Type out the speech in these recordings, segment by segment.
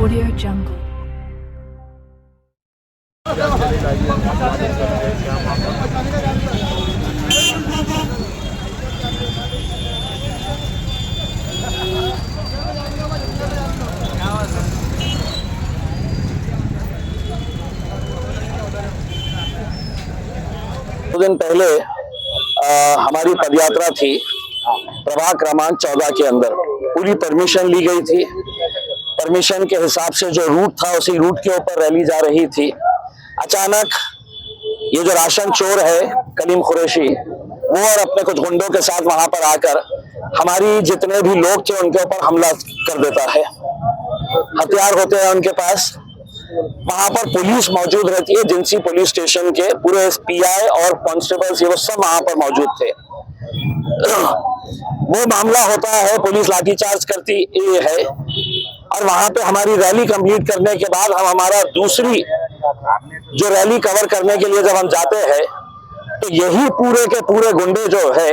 Audio Jungle. दो दिन पहले हमारी पदयात्रा थी प्रभाग क्रमांक 14 के अंदर। पूरी परमिशन ली गई थी। परमिशन के हिसाब से जो रूट था उसी रूट के ऊपर रैली जा रही थी। अचानक ये जो राशन चोर है कलीम कुरैशी, वो और अपने कुछ गुंडों के साथ वहां पर आकर हमारी जितने भी लोग थे उनके ऊपर हमला कर देता है। हथियार होते हैं उनके पास। वहां पर पुलिस मौजूद रहती है। जिंसी पुलिस स्टेशन के पूरे पीआई और कांस्टेबल्स ये वो सब वहां पर मौजूद थे। वो मामला होता है, पुलिस लाठीचार्ज करती है और वहां पे हमारी रैली कंप्लीट करने के बाद हम हमारा दूसरी जो रैली कवर करने के लिए जब हम जाते हैं तो यही पूरे के पूरे गुंडे जो है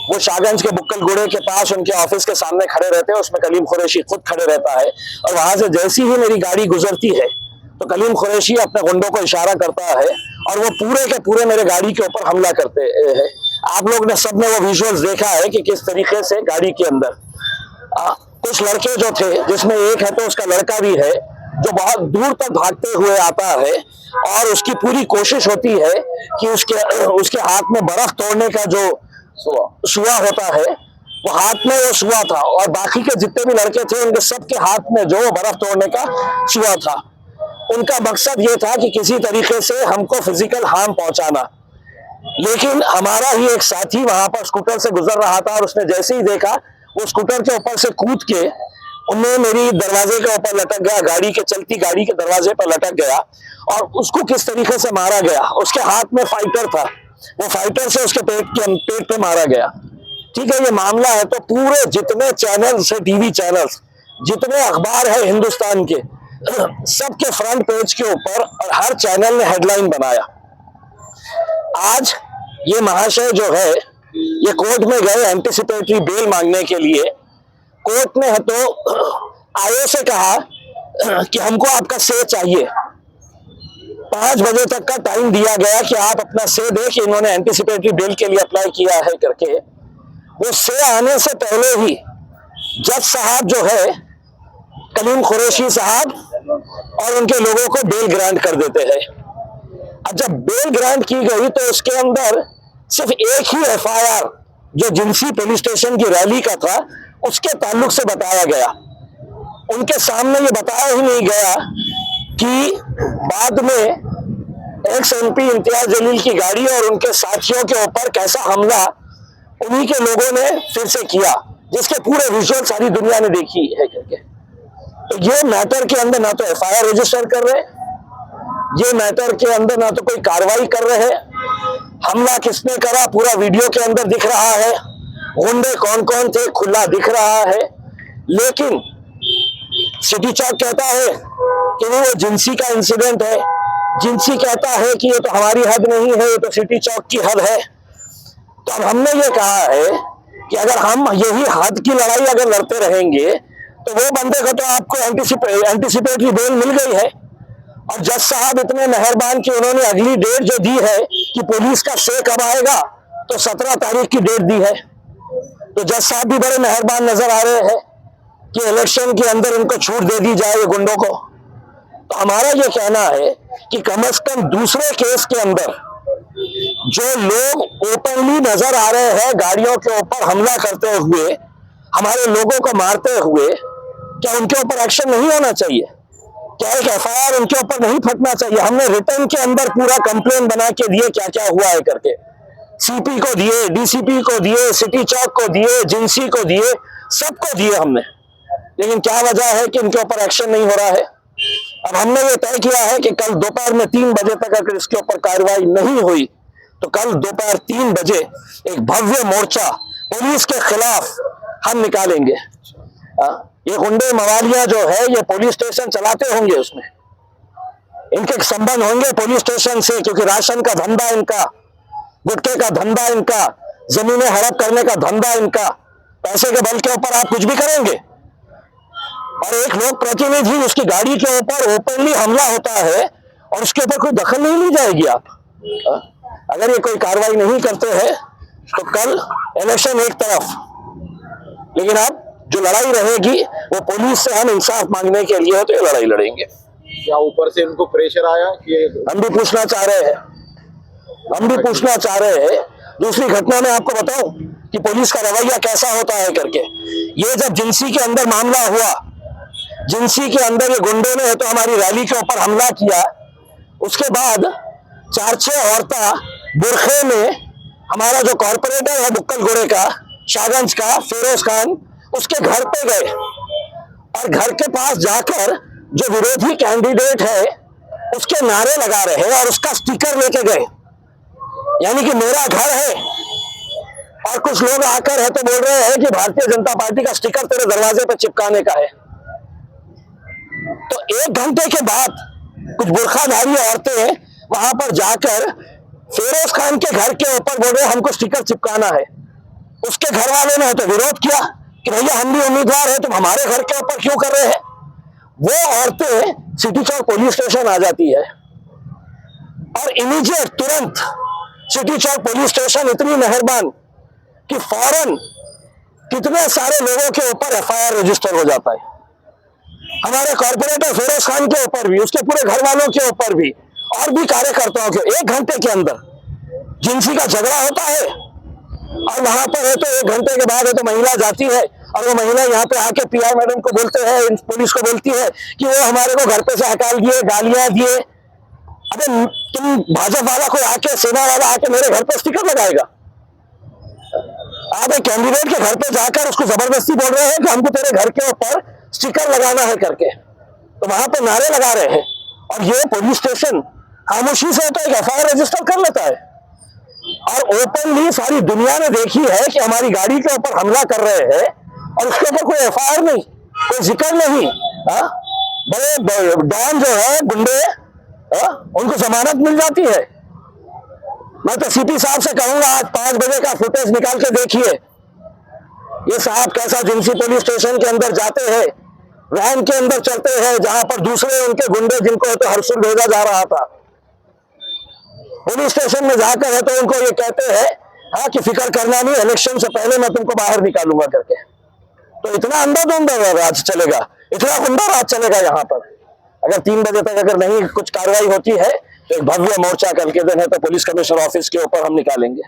वो शाहगंज के बुक्कल गुड़े के पास उनके ऑफिस के सामने खड़े रहते हैं। उसमें कलीम कुरैशी खुद खड़े रहता है और वहां से जैसी ही मेरी गाड़ी गुजरती है तो कलीम कुरैशी अपने गुंडों को इशारा करता है और वो पूरे के पूरे मेरे गाड़ी के ऊपर हमला करते हैं। आप लोग ने सबने वो विजुअल्स देखा है कि किस तरीके से गाड़ी के अंदर कुछ लड़के जो थे, जिसमें एक है तो उसका लड़का भी है जो बहुत दूर तक भागते हुए आता है और उसकी पूरी कोशिश होती है कि उसके हाथ में बर्फ तोड़ने का जो सुआ होता है वो हाथ में वो सुआ था और बाकी के जितने भी लड़के थे उनके सबके हाथ में जो बर्फ तोड़ने का सुआ था। उनका मकसद ये था कि किसी तरीके से हमको फिजिकल हार्म पहुंचाना। लेकिन हमारा ही एक साथी वहां पर स्कूटर से गुजर रहा था और उसने जैसे ही देखा वो स्कूटर के ऊपर से कूद के उन्हें मेरी दरवाजे के ऊपर लटक गया, गाड़ी के चलती गाड़ी के दरवाजे पर लटक गया और उसको किस तरीके से मारा गया। उसके हाथ में फाइटर था, वो फाइटर से उसके पेट पे मारा गया। ठीक है, ये मामला है तो पूरे जितने चैनल्स है, टीवी चैनल्स, जितने अखबार है हिंदुस्तान के, सबके फ्रंट पेज के ऊपर और हर चैनल ने हेडलाइन बनाया। आज ये महाशय जो है ये कोर्ट में गए एंटिसिपेटरी बेल मांगने के लिए। कोर्ट ने तो आईओ से कहा कि हमको आपका से चाहिए। 5 बजे तक का टाइम दिया गया कि आप अपना से दे कि इन्होंने एंटिसिपेटरी बेल के लिए अप्लाई किया है करके। वो से आने से पहले ही जज साहब जो है कलीम कुरैशी साहब और उनके लोगों को बेल ग्रांट कर देते हैं। अब जब बेल ग्रांट की गई तो उसके अंदर सिर्फ एक ही एफआईआर जो जिंसी पुलिस स्टेशन की रैली का था उसके ताल्लुक से बताया गया। उनके सामने ये बताया ही नहीं गया कि बाद में एक्स एमपी इम्तियाज जलील की गाड़ी और उनके साथियों के ऊपर कैसा हमला उन्हीं के लोगों ने फिर से किया, जिसके पूरे विजुअल सारी दुनिया ने देखी है करके। तो ये मैटर के अंदर ना तो एफआईआर रजिस्टर कर रहे, ये मैटर के अंदर ना तो कोई कार्रवाई कर रहे हैं। हमला किसने करा पूरा वीडियो के अंदर दिख रहा है, गुंडे कौन कौन थे खुला दिख रहा है। लेकिन सिटी चौक कहता है कि वो जिंसी का इंसिडेंट है, जिंसी कहता है कि ये तो हमारी हद नहीं है, ये तो सिटी चौक की हद है। तो अब हमने ये कहा है कि अगर हम यही हद की लड़ाई अगर लड़ते रहेंगे तो वो बंदे को तो आपको एंटिसिपेटरी बेल मिल गई है और जज साहब इतने मेहरबान कि उन्होंने अगली डेट जो दी है कि पुलिस का से कब आएगा तो 17 तारीख की डेट दी है। तो जज साहब भी बड़े मेहरबान नजर आ रहे हैं कि इलेक्शन के अंदर इनको छूट दे दी जाए गुंडों को। तो हमारा ये कहना है कि कम से कम दूसरे केस के अंदर जो लोग ओपनली नजर आ रहे हैं गाड़ियों के ऊपर हमला करते हुए, हमारे लोगों को मारते हुए, क्या उनके ऊपर एक्शन नहीं होना चाहिए? क्या एक एफआईआर उनके ऊपर नहीं फटना चाहिए? हमने रिटर्न के अंदर पूरा कंप्लेन बना के दिए क्या क्या हुआ है करके, सीपी को दिए, डीसीपी को दिए, सिटी चौक को दिए, जिंसी को दिए, सबको दिए हमने। लेकिन क्या वजह है कि इनके ऊपर एक्शन नहीं हो रहा है? अब हमने ये तय किया है कि कल दोपहर में 3 बजे तक अगर इसके ऊपर कार्रवाई नहीं हुई तो कल दोपहर 3 बजे एक भव्य मोर्चा पुलिस के खिलाफ हम निकालेंगे। ये गुंडे मवालिया जो है ये पुलिस स्टेशन चलाते होंगे, उसमें इनके संबंध होंगे पुलिस स्टेशन से, क्योंकि राशन का धंधा इनका, गुटखे का धंधा इनका, जमीनें हड़प करने का धंधा इनका, पैसे के बल के ऊपर आप कुछ भी करेंगे। और एक लोक प्रतिनिधि उसकी गाड़ी के ऊपर ओपनली हमला होता है और उसके ऊपर कोई दखल नहीं ली जाएगी। आप अगर ये कोई कार्रवाई नहीं करते हैं तो कल इलेक्शन एक तरफ, लेकिन अब जो लड़ाई रहेगी वो पुलिस से हम इंसाफ मांगने के लिए हो तो ये लड़ाई लड़ेंगे। क्या ऊपर से उनको प्रेशर आया कि हम भी पूछना चाह रहे हैं दूसरी घटना में आपको बताऊं कि पुलिस का रवैया कैसा होता है करके। ये जब जिंसी के अंदर मामला हुआ, जिंसी के अंदर ये गुंडों ने तो हमारी रैली के ऊपर हमला किया, उसके बाद 4-6 औरतें बुरखे में हमारा जो कॉर्पोरेटर है बुक्कलगुड़े का, शाहगंज का, फिरोज खान, उसके घर पे गए और घर के पास जाकर जो विरोधी कैंडिडेट है उसके नारे लगा रहे हैं और उसका स्टिकर लेके गए, यानी कि मेरा घर है। और कुछ लोग आकर है तो बोल रहे हैं कि भारतीय जनता पार्टी का स्टिकर तेरे दरवाजे पे चिपकाने का है। तो 1 घंटे के बाद कुछ बुरखाधारी औरतें वहां पर जाकर फिरोज खान के घर के ऊपर बोल रहे हमको स्टिकर चिपकाना है। उसके घर वालों ने तो विरोध किया कि भैया हम भी उम्मीदवार हैं, तुम हमारे घर के ऊपर क्यों कर रहे हैं। वो औरतें सिटी चौक पुलिस स्टेशन आ जाती है और इमीडिएट तुरंत सिटी चौक पुलिस स्टेशन इतनी मेहरबान कि फौरन कितने सारे लोगों के ऊपर एफआईआर रजिस्टर हो जाता है। हमारे कॉर्पोरेटर फिरोज खान के ऊपर भी, उसके पूरे घर वालों के ऊपर भी और भी कार्यकर्ताओं के 1 घंटे के अंदर जिनसी का झगड़ा होता है। और वहां पर है तो 1 घंटे के बाद है तो महिला जाती है और वो महिला यहाँ पे आके पीआई मैडम को बोलते हैं, पुलिस को बोलती है कि वो हमारे को घर पे से हटाल दिए, गालियां दिए। अबे तुम भाजपा वाला कोई आके, सेना वाला आके मेरे घर पे स्टिकर लगाएगा? आप एक कैंडिडेट के घर पे जाकर उसको जबरदस्ती बोल रहे हैं कि हमको तेरे घर के ऊपर स्टिकर लगाना है करके, तो वहां पे नारे लगा रहे हैं। और ये पुलिस स्टेशन खामोशी से तो एक एफआईआर रजिस्टर कर लेता है और ओपनली सारी दुनिया ने देखी है कि हमारी गाड़ी के ऊपर हमला कर रहे हैं और उसके ऊपर कोई एफआईआर नहीं, कोई जिक्र नहीं। बड़े डॉन जो है गुंडे, उनको जमानत मिल जाती है। मैं तो सीपी साहब से कहूंगा आज 5 बजे का फुटेज निकाल के देखिए, ये साहब कैसा जिंसी पुलिस स्टेशन के अंदर जाते हैं, वैन के अंदर चलते हैं जहां पर दूसरे उनके गुंडे जिनको तो हरसुल भेजा जा रहा था, पुलिस स्टेशन में जाकर है तो उनको ये कहते हैं हाँ कि फिक्र करना नहीं, इलेक्शन से पहले मैं तुमको बाहर निकालूंगा करके। तो इतना अंधाधुंध राज चलेगा, इतना गुंडा राज चलेगा यहाँ पर। अगर 3 बजे तक अगर नहीं कुछ कार्रवाई होती है तो एक भव्य मोर्चा कल के दिन है तो पुलिस कमिश्नर ऑफिस के ऊपर हम निकालेंगे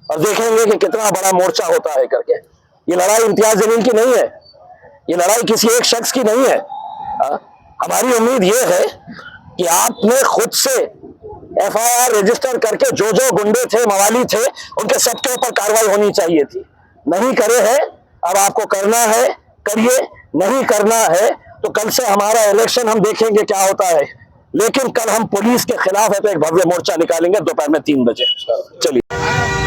और देखेंगे कि कितना बड़ा मोर्चा होता है करके। ये लड़ाई इम्तियाज जलील की नहीं है, ये लड़ाई किसी एक शख्स की नहीं है। हमारी उम्मीद ये है कि आपने खुद से एफआईआर रजिस्टर करके जो जो गुंडे थे, मवाली थे, उनके सबके ऊपर कार्रवाई होनी चाहिए थी। नहीं करे है, अब आपको करना है, करिए। नहीं करना है तो कल से हमारा इलेक्शन हम देखेंगे क्या होता है, लेकिन कल हम पुलिस के खिलाफ है तो एक भव्य मोर्चा निकालेंगे दोपहर में 3 बजे। चलिए।